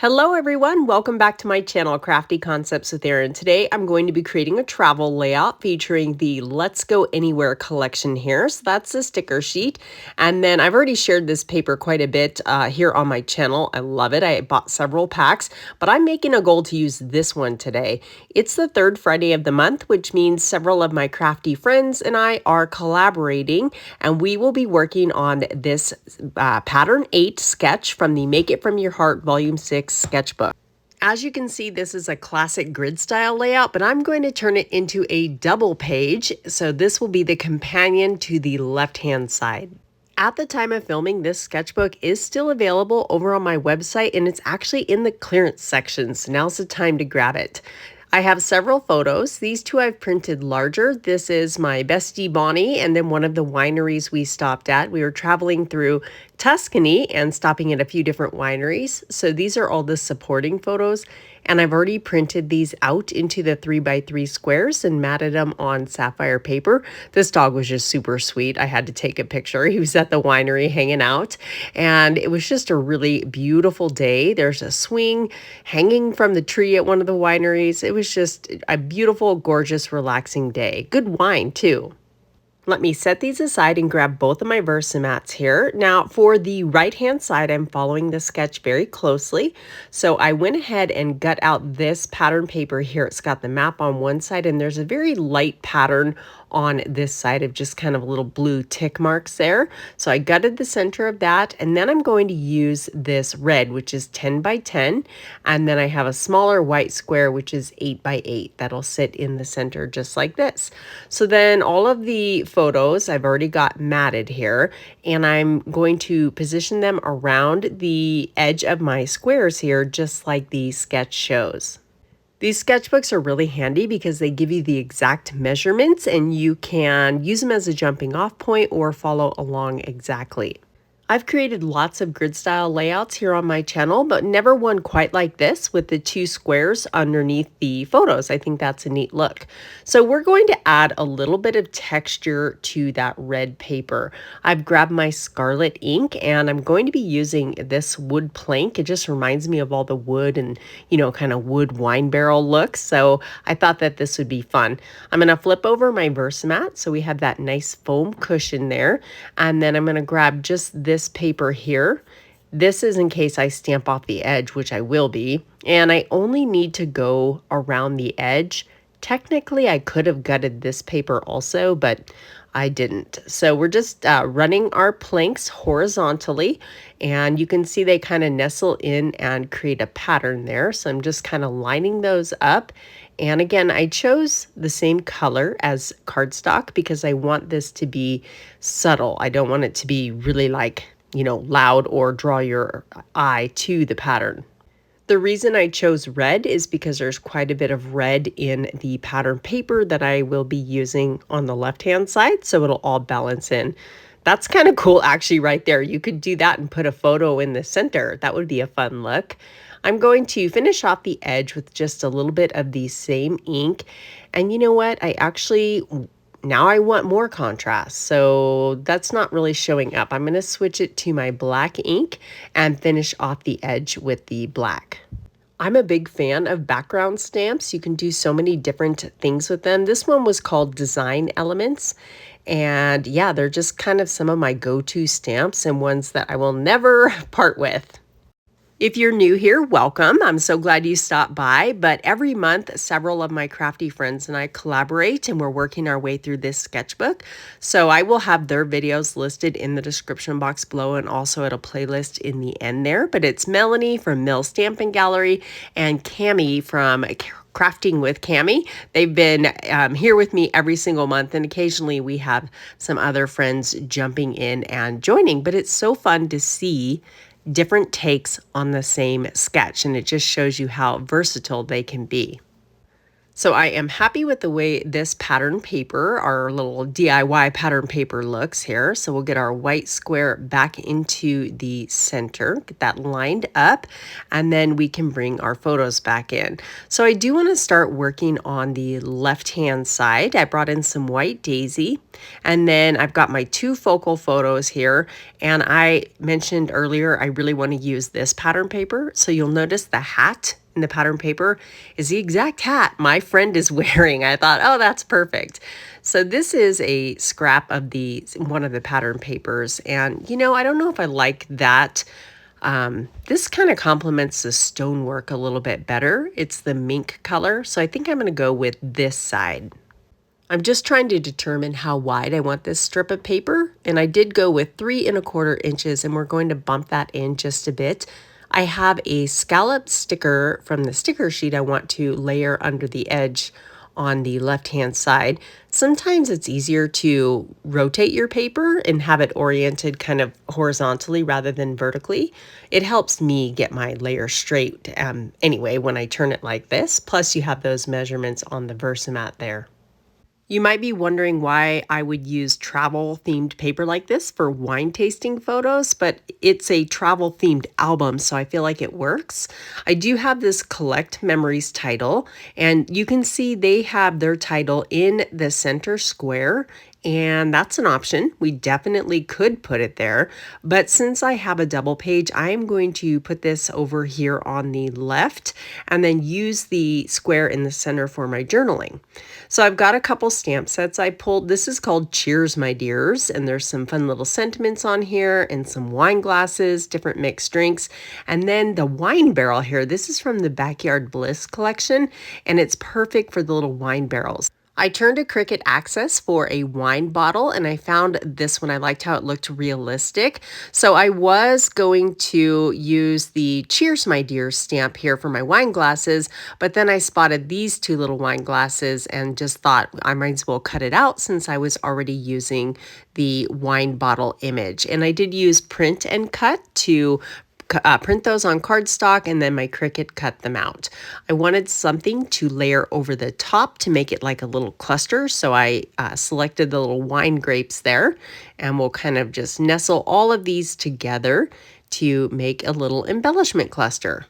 Hello everyone, welcome back to my channel, Crafty Concepts with Erin. Today I'm going to be creating a travel layout featuring the Let's Go Anywhere collection here. So that's the sticker sheet. And then I've already shared this paper quite a bit here on my channel. I love it. I bought several packs, but I'm making a goal to use this one today. It's the third Friday of the month, which means several of my crafty friends and I are collaborating, and we will be working on this pattern 8 sketch from the Make It From Your Heart Volume 6 sketchbook. As you can see, this is a classic grid style layout, but I'm going to turn it into a double page. So this will be the companion to the left-hand side. At the time of filming, this sketchbook is still available over on my website, and it's actually in the clearance section. So now's the time to grab it. I have several photos. These two I've printed larger. This is my bestie Bonnie, and then one of the wineries we stopped at. We were traveling through Tuscany and stopping at a few different wineries. So these are all the supporting photos, and I've already printed these out into the 3x3 squares and matted them on sapphire paper. This dog was just super sweet. I had to take a picture. He was at the winery hanging out, and it was just a really beautiful day. There's a swing hanging from the tree at one of the wineries. It was just a beautiful, gorgeous, relaxing day. Good wine, too. Let me set these aside and grab both of my Versamats here. Now, for the right-hand side, I'm following the sketch very closely. So I went ahead and gut out this pattern paper here. It's got the map on one side, and there's a very light pattern on this side of just kind of little blue tick marks there. So I gutted the center of that, and then I'm going to use this red, which is 10 by 10, and then I have a smaller white square, which is 8 by 8. That'll sit in the center just like this. So then all of the photos I've already got matted here, and I'm going to position them around the edge of my squares here, just like the sketch shows. These sketchbooks are really handy because they give you the exact measurements, and you can use them as a jumping off point or follow along exactly. I've created lots of grid style layouts here on my channel, but never one quite like this with the two squares underneath the photos. I think that's a neat look. So we're going to add a little bit of texture to that red paper. I've grabbed my scarlet ink, and I'm going to be using this wood plank. It just reminds me of all the wood and, kind of wood wine barrel looks. So I thought that this would be fun. I'm going to flip over my Versamat so we have that nice foam cushion there. And then I'm going to grab just this paper here. This is in case I stamp off the edge, which I will be, and I only need to go around the edge. Technically, I could have gutted this paper also, but I didn't. So we're just running our planks horizontally, and you can see they kind of nestle in and create a pattern there. So I'm just kind of lining those up. And again, I chose the same color as cardstock because I want this to be subtle. I don't want it to be really loud or draw your eye to the pattern. The reason I chose red is because there's quite a bit of red in the pattern paper that I will be using on the left-hand side, so it'll all balance in. That's kind of cool actually right there. You could do that and put a photo in the center. That would be a fun look. I'm going to finish off the edge with just a little bit of the same ink. And you know what? Now I want more contrast, so that's not really showing up. I'm going to switch it to my black ink and finish off the edge with the black. I'm a big fan of background stamps. You can do so many different things with them. This one was called Design Elements. And yeah, they're just kind of some of my go-to stamps and ones that I will never part with. If you're new here, welcome. I'm so glad you stopped by. But every month, several of my crafty friends and I collaborate, and we're working our way through this sketchbook. So I will have their videos listed in the description box below, and also at a playlist in the end there. But it's Melanie from Mill Stamping Gallery and Cami from Crafting with Cami. They've been here with me every single month, and occasionally we have some other friends jumping in and joining. But it's so fun to see different takes on the same sketch, and it just shows you how versatile they can be. So I am happy with the way this pattern paper, our little DIY pattern paper looks here. So we'll get our white square back into the center, get that lined up, and then we can bring our photos back in. So I do want to start working on the left-hand side. I brought in some white daisy, and then I've got my two focal photos here. And I mentioned earlier, I really want to use this pattern paper. So you'll notice the hat in the pattern paper is the exact hat my friend is wearing. I thought, oh, that's perfect. So this is a scrap of one of the pattern papers. And, I don't know if I like that. This kind of complements the stonework a little bit better. It's the mink color. So I think I'm going to go with this side. I'm just trying to determine how wide I want this strip of paper. And I did go with 3¼ inches, and we're going to bump that in just a bit. I have a scallop sticker from the sticker sheet I want to layer under the edge on the left-hand side. Sometimes it's easier to rotate your paper and have it oriented kind of horizontally rather than vertically. It helps me get my layer straight anyway when I turn it like this. Plus you have those measurements on the Versamat there. You might be wondering why I would use travel themed paper like this for wine tasting photos, but it's a travel themed album, so I feel like it works. I do have this Collect Memories title, and you can see they have their title in the center square. And that's an option. We definitely could put it there. But since I have a double page, I'm going to put this over here on the left and then use the square in the center for my journaling. So I've got a couple stamp sets I pulled. This is called Cheers, My Dears. And there's some fun little sentiments on here and some wine glasses, different mixed drinks. And then the wine barrel here. This is from the Backyard Bliss collection. And it's perfect for the little wine barrels. I turned to Cricut Access for a wine bottle, and I found this one. I liked how it looked realistic. So I was going to use the Cheers, My Dear stamp here for my wine glasses, but then I spotted these two little wine glasses and just thought I might as well cut it out since I was already using the wine bottle image. And I did use print and cut to print those on cardstock, and then my Cricut cut them out. I wanted something to layer over the top to make it like a little cluster, so I selected the little wine grapes there, and we'll kind of just nestle all of these together to make a little embellishment cluster.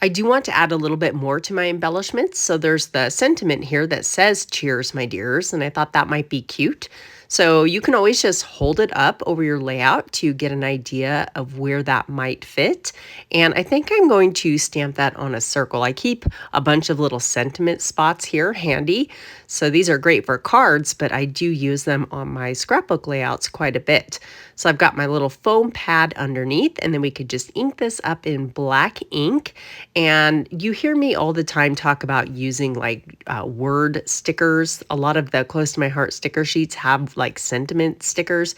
I do want to add a little bit more to my embellishments. So there's the sentiment here that says Cheers, my dears, and I thought that might be cute. So you can always just hold it up over your layout to get an idea of where that might fit. And I think I'm going to stamp that on a circle. I keep a bunch of little sentiment spots here handy. So these are great for cards, but I do use them on my scrapbook layouts quite a bit. So I've got my little foam pad underneath, and then we could just ink this up in black ink. And you hear me all the time talk about using like word stickers. A lot of the Close to My Heart sticker sheets have like sentiment stickers.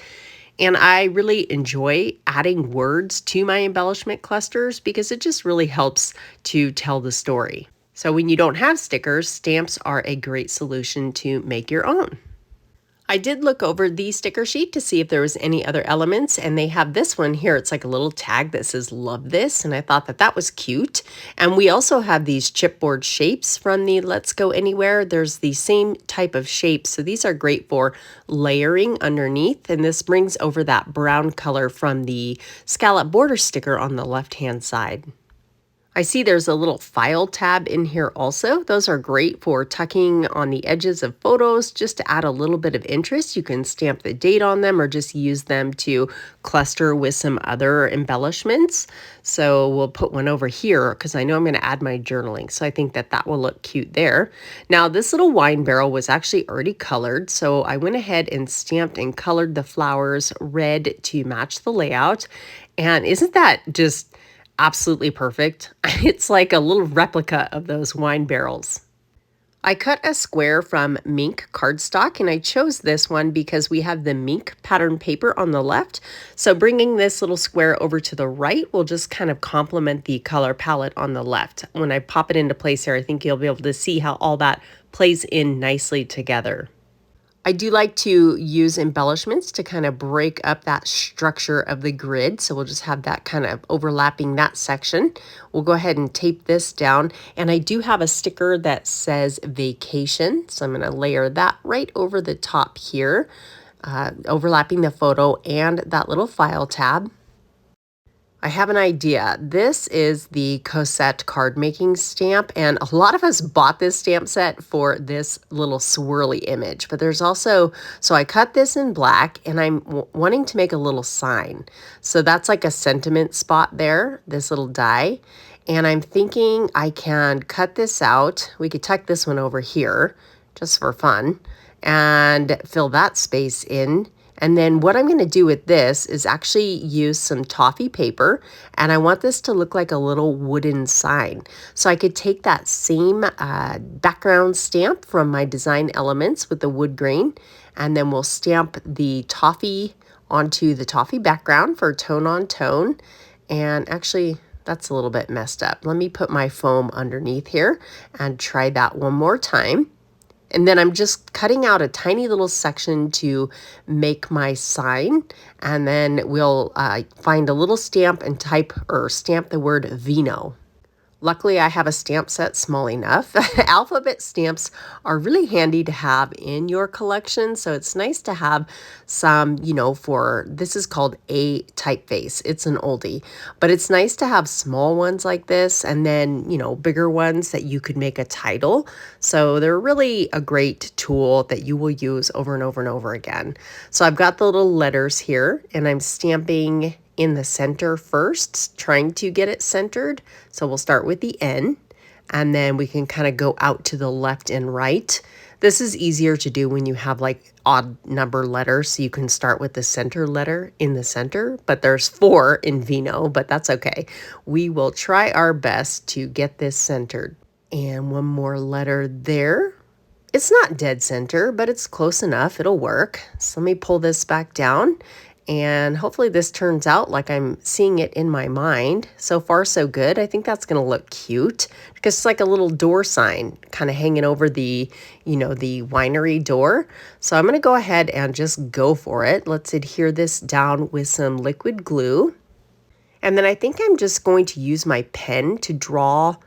And I really enjoy adding words to my embellishment clusters because it just really helps to tell the story. So when you don't have stickers, stamps are a great solution to make your own. I did look over the sticker sheet to see if there was any other elements, and they have this one here. It's like a little tag that says love this, and I thought that that was cute. And we also have these chipboard shapes from the Let's Go Anywhere. There's the same type of shape, so these are great for layering underneath, and this brings over that brown color from the scallop border sticker on the left-hand side. I see there's a little file tab in here also. Those are great for tucking on the edges of photos just to add a little bit of interest. You can stamp the date on them or just use them to cluster with some other embellishments. So we'll put one over here because I know I'm going to add my journaling. So I think that that will look cute there. Now this little wine barrel was actually already colored. So I went ahead and stamped and colored the flowers red to match the layout. And isn't that just absolutely perfect? It's like a little replica of those wine barrels. I cut a square from mink cardstock, and I chose this one because we have the mink pattern paper on the left. So bringing this little square over to the right will just kind of complement the color palette on the left. When I pop it into place here, I think you'll be able to see how all that plays in nicely together. I do like to use embellishments to kind of break up that structure of the grid. So we'll just have that kind of overlapping that section. We'll go ahead and tape this down. And I do have a sticker that says vacation. So I'm going to layer that right over the top here, overlapping the photo and that little file tab. I have an idea. This is the Cosette card making stamp, and a lot of us bought this stamp set for this little swirly image, but there's also, so I cut this in black and I'm wanting to make a little sign. So that's like a sentiment spot there, this little die. And I'm thinking I can cut this out. We could tuck this one over here just for fun and fill that space in. And then what I'm going to do with this is actually use some toffee paper, and I want this to look like a little wooden sign. So I could take that same background stamp from my design elements with the wood grain, and then we'll stamp the toffee onto the toffee background for tone on tone. And actually, that's a little bit messed up. Let me put my foam underneath here and try that one more time. And then I'm just cutting out a tiny little section to make my sign. And then we'll find a little stamp and type or stamp the word Vino. Luckily, I have a stamp set small enough. Alphabet stamps are really handy to have in your collection. So it's nice to have some, you know, for, this is called a typeface. It's an oldie, but it's nice to have small ones like this and then, you know, bigger ones that you could make a title. So they're really a great tool that you will use over and over and over again. So I've got the little letters here and I'm stamping in the center first, trying to get it centered. So we'll start with the N, and then we can kind of go out to the left and right. This is easier to do when you have like odd number letters, so you can start with the center letter in the center, but there's 4 in Vino, but that's okay. We will try our best to get this centered. And one more letter there. It's not dead center, but it's close enough. It'll work. So let me pull this back down. And hopefully this turns out like I'm seeing it in my mind. So far, so good. I think that's going to look cute because it's like a little door sign kind of hanging over the, you know, the winery door. So I'm going to go ahead and just go for it. Let's adhere this down with some liquid glue. And then I think I'm just going to use my pen to draw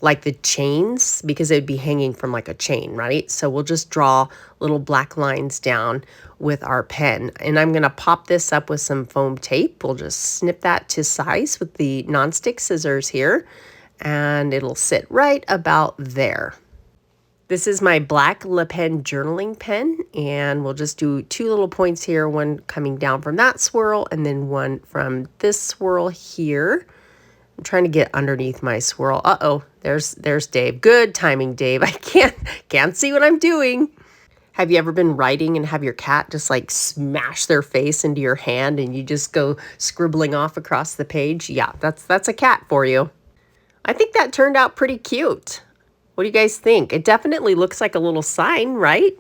like the chains because it would be hanging from like a chain, right? So we'll just draw little black lines down with our pen. And I'm going to pop this up with some foam tape. We'll just snip that to size with the nonstick scissors here, and it'll sit right about there. This is my black Le Pen journaling pen, and we'll just do 2 little points here, one coming down from that swirl and then one from this swirl here. I'm trying to get underneath my swirl. Uh-oh, there's Dave. Good timing, Dave. I can't see what I'm doing. Have you ever been writing and have your cat just like smash their face into your hand and you just go scribbling off across the page? Yeah, that's a cat for you. I think that turned out pretty cute. What do you guys think? It definitely looks like a little sign, right?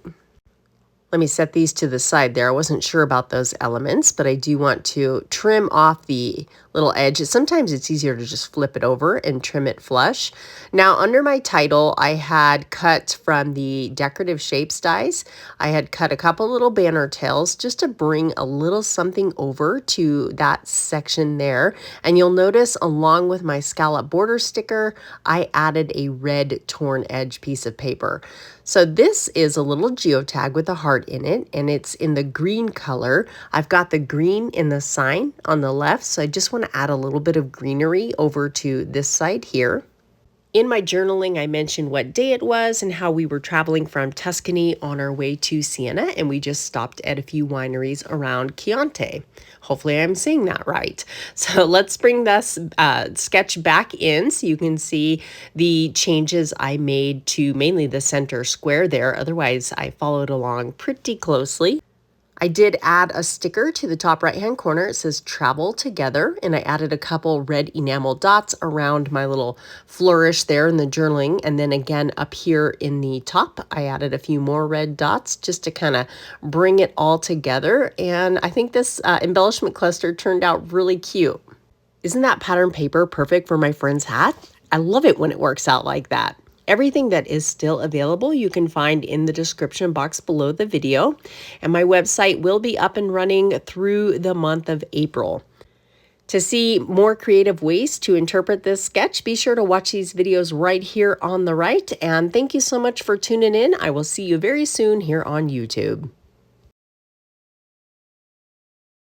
Let me set these to the side there. I wasn't sure about those elements, but I do want to trim off the little edge. Sometimes it's easier to just flip it over and trim it flush. Now, under my title, I had cut from the Decorative Shapes dies. I had cut a couple little banner tails just to bring a little something over to that section there. And you'll notice along with my scallop border sticker, I added a red torn edge piece of paper. So this is a little geotag with a heart in it, and it's in the green color. I've got the green in the sign on the left, so I just want to add a little bit of greenery over to this side here. In my journaling, I mentioned what day it was and how we were traveling from Tuscany on our way to Siena, and we just stopped at a few wineries around Chianti. Hopefully I'm saying that right. So let's bring this sketch back in so you can see the changes I made to mainly the center square there. Otherwise, I followed along pretty closely. I did add a sticker to the top right-hand corner. It says Travel Together, and I added a couple red enamel dots around my little flourish there in the journaling. And then again, up here in the top, I added a few more red dots just to kind of bring it all together. And I think this embellishment cluster turned out really cute. Isn't that pattern paper perfect for my friend's hat? I love it when it works out like that. Everything that is still available you can find in the description box below the video, and my website will be up and running through the month of April. To see more creative ways to interpret this sketch, be sure to watch these videos right here on the right. And thank you so much for tuning in. I will see you very soon here on YouTube.